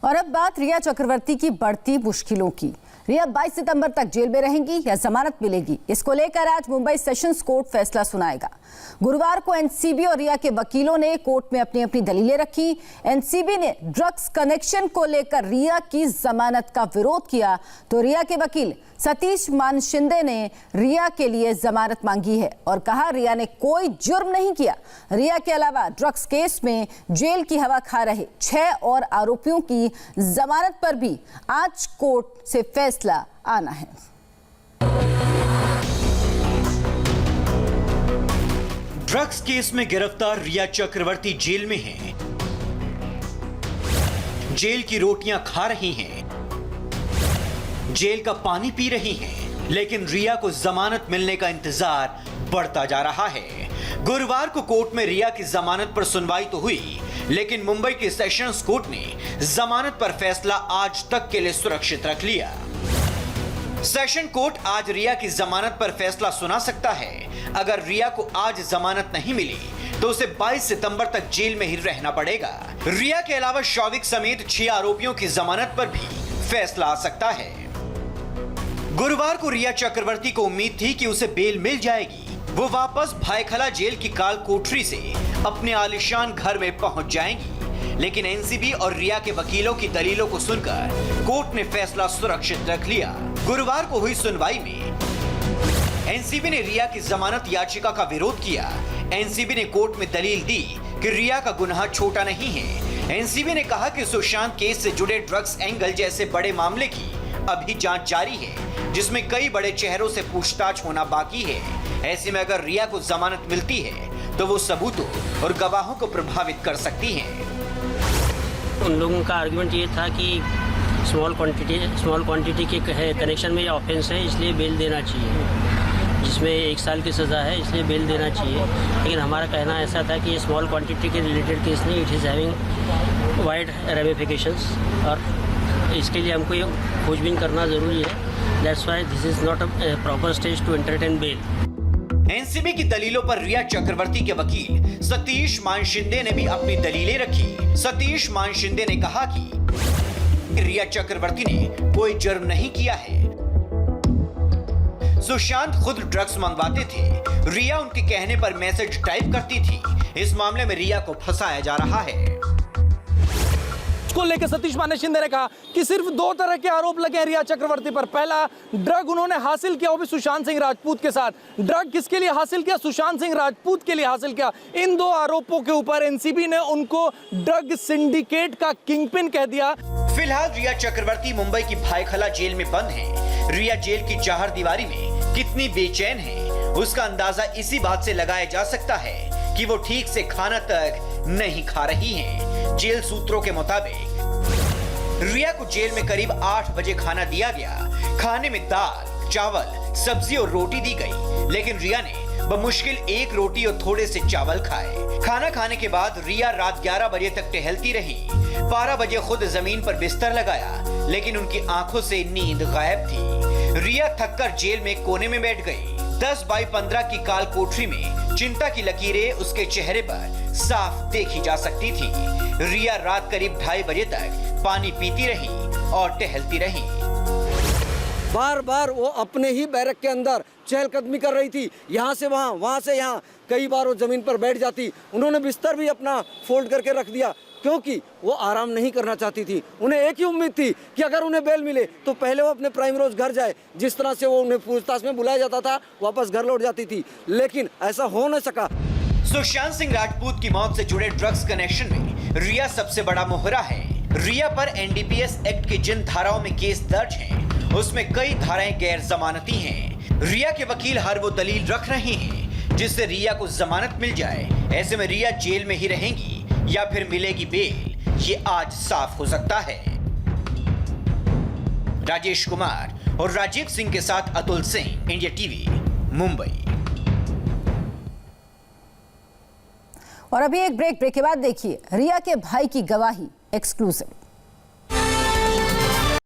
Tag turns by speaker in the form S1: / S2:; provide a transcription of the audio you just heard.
S1: और अब बात रिया चक्रवर्ती की बढ़ती मुश्किलों की। रिया 22 सितंबर तक जेल में रहेंगी या जमानत मिलेगी, इसको लेकर आज मुंबई सेशंस कोर्ट फैसला सुनाएगा। गुरुवार को एनसीबी और रिया के वकीलों ने कोर्ट में अपनी अपनी दलीलें रखी। एनसीबी ने ड्रग्स कनेक्शन को लेकर रिया की जमानत का विरोध किया, तो रिया के वकील सतीश मानशिंदे ने रिया के लिए जमानत मांगी है और कहा रिया ने कोई जुर्म नहीं किया। रिया के अलावा ड्रग्स केस में जेल की हवा खा रहे 6 और आरोपियों की जमानत पर भी आज कोर्ट से फैसला आना है।
S2: ड्रग्स केस में गिरफ्तार रिया चक्रवर्ती जेल में हैं। जेल की रोटियां खा रही हैं, जेल का पानी पी रही हैं, लेकिन रिया को जमानत मिलने का इंतजार बढ़ता जा रहा है। गुरुवार को कोर्ट में रिया की जमानत पर सुनवाई तो हुई, लेकिन मुंबई के सेशंस कोर्ट ने जमानत पर फैसला आज तक के लिए सुरक्षित रख लिया। सेशन कोर्ट आज रिया की जमानत पर फैसला सुना सकता है। अगर रिया को आज जमानत नहीं मिली तो उसे 22 सितंबर तक जेल में ही रहना पड़ेगा। रिया के अलावा शौविक समेत 6 आरोपियों की जमानत पर भी फैसला आ सकता है। गुरुवार को रिया चक्रवर्ती को उम्मीद थी कि उसे बेल मिल जाएगी। वो वापस भायखला जेल की काल कोठरी से अपने आलीशान घर में पहुंच जाएंगी, लेकिन एनसीबी और रिया के वकीलों की दलीलों को सुनकर कोर्ट ने फैसला सुरक्षित रख लिया। गुरुवार को हुई सुनवाई में एनसीबी ने रिया की जमानत याचिका का विरोध किया। एनसीबी ने कोर्ट में दलील दी कि रिया का गुनाह छोटा नहीं है। एनसीबी ने कहा कि सुशांत केस से जुड़े ड्रग्स एंगल जैसे बड़े मामले की अभी जांच जारी है, जिसमें कई बड़े चेहरों से पूछताछ होना बाकी है। ऐसे में अगर रिया को जमानत मिलती है तो वो सबूतों और गवाहों को प्रभावित कर सकती है।
S3: उन लोगों का आर्गुमेंट ये था कि स्मॉल क्वांटिटी के कनेक्शन में ये ऑफेंस है, इसलिए बेल देना चाहिए, जिसमें 1 साल की सज़ा है, इसलिए बेल देना चाहिए। लेकिन हमारा कहना ऐसा था कि ये स्मॉल क्वांटिटी के रिलेटेड केस नहीं, it is having wide ramifications, और इसके लिए हमको ये खोजबीन करना ज़रूरी है। That's why this is not a proper stage to entertain bail.
S2: NCB की दलीलों पर रिया चक्रवर्ती के वकील सतीश मानशिंदे ने भी अपनी दलीलें रखी। सतीश मानशिंदे ने कहा कि रिया चक्रवर्ती ने कोई जुर्म नहीं किया है। सुशांत खुद ड्रग्स मंगवाते थे, रिया उनके कहने पर मैसेज टाइप करती थी। इस मामले में रिया को फंसाया जा रहा है।
S4: को लेकर सतीश मानशिंदे ने कहा कि सिर्फ 2 तरह के आरोप लगे हैं रिया चक्रवर्ती पर। पहला, ड्रग उन्होंने हासिल किया, वो भी सुशांत सिंह राजपूत के साथ। ड्रग किसके लिए हासिल किया? सुशांत सिंह राजपूत के लिए हासिल किया। इन 2 आरोपों के ऊपर एनसीबी ने उनको ड्रग सिंडिकेट का किंगपिन कह दिया।
S2: फिलहाल रिया चक्रवर्ती मुंबई की भायखला जेल में बंद है। रिया जेल की चार दीवारी में कितनी बेचैन है, उसका अंदाजा इसी बात से लगाया जा सकता है कि वो ठीक से खाना तक नहीं खा रही हैं। जेल सूत्रों के मुताबिक रिया को जेल में करीब 8 बजे खाना दिया गया। खाने में दाल, चावल, सब्जी और रोटी दी गई, लेकिन रिया ने बमुश्किल 1 रोटी और थोड़े से चावल खाए। खाना खाने के बाद रिया रात 11 बजे तक टहलती रही। 12 बजे खुद जमीन पर बिस्तर लगाया, लेकिन उनकी आंखों से नींद गायब थी। रिया थककर जेल में कोने में बैठ गई। 10x15 की काल कोठरी में चिंता की लकीरें उसके चेहरे पर साफ देखी जा सकती थी। रिया रात करीब 2:30 बजे तक पानी पीती रही और टहलती रही।
S5: बार बार वो अपने ही बैरक के अंदर चहलकदमी कर रही थी, यहाँ से वहाँ, वहाँ से यहाँ। कई बार वो जमीन पर बैठ जाती। उन्होंने बिस्तर भी अपना फोल्ड करके रख दिया, क्योंकि वो आराम नहीं करना चाहती थी। उन्हें एक ही उम्मीद थी कि अगर उन्हें बेल मिले तो पहले वो अपने प्राइम रोज घर जाए। जिस तरह से वो उन्हें पूछताछ में बुलाया जाता था, वापस घर लौट जाती थी, लेकिन ऐसा हो न सका।
S2: सुशांत सिंह राजपूत की मौत से जुड़े ड्रग्स कनेक्शन में रिया सबसे बड़ा मोहरा है। रिया पर एनडीपीएस एक्ट की जिन धाराओं में केस दर्ज हैं, उसमें कई धाराएं गैर जमानती हैं। रिया के वकील हर वो दलील रख रहे हैं जिससे रिया को जमानत मिल जाए। ऐसे में रिया जेल में ही रहेंगी या फिर मिलेगी बेल, ये आज साफ हो सकता है। राजेश कुमार और राजीव सिंह के साथ अतुल सिंह, इंडिया टीवी, मुंबई।
S1: और अभी एक ब्रेक के बाद देखिए रिया के भाई की गवाही एक्सक्लूसिव।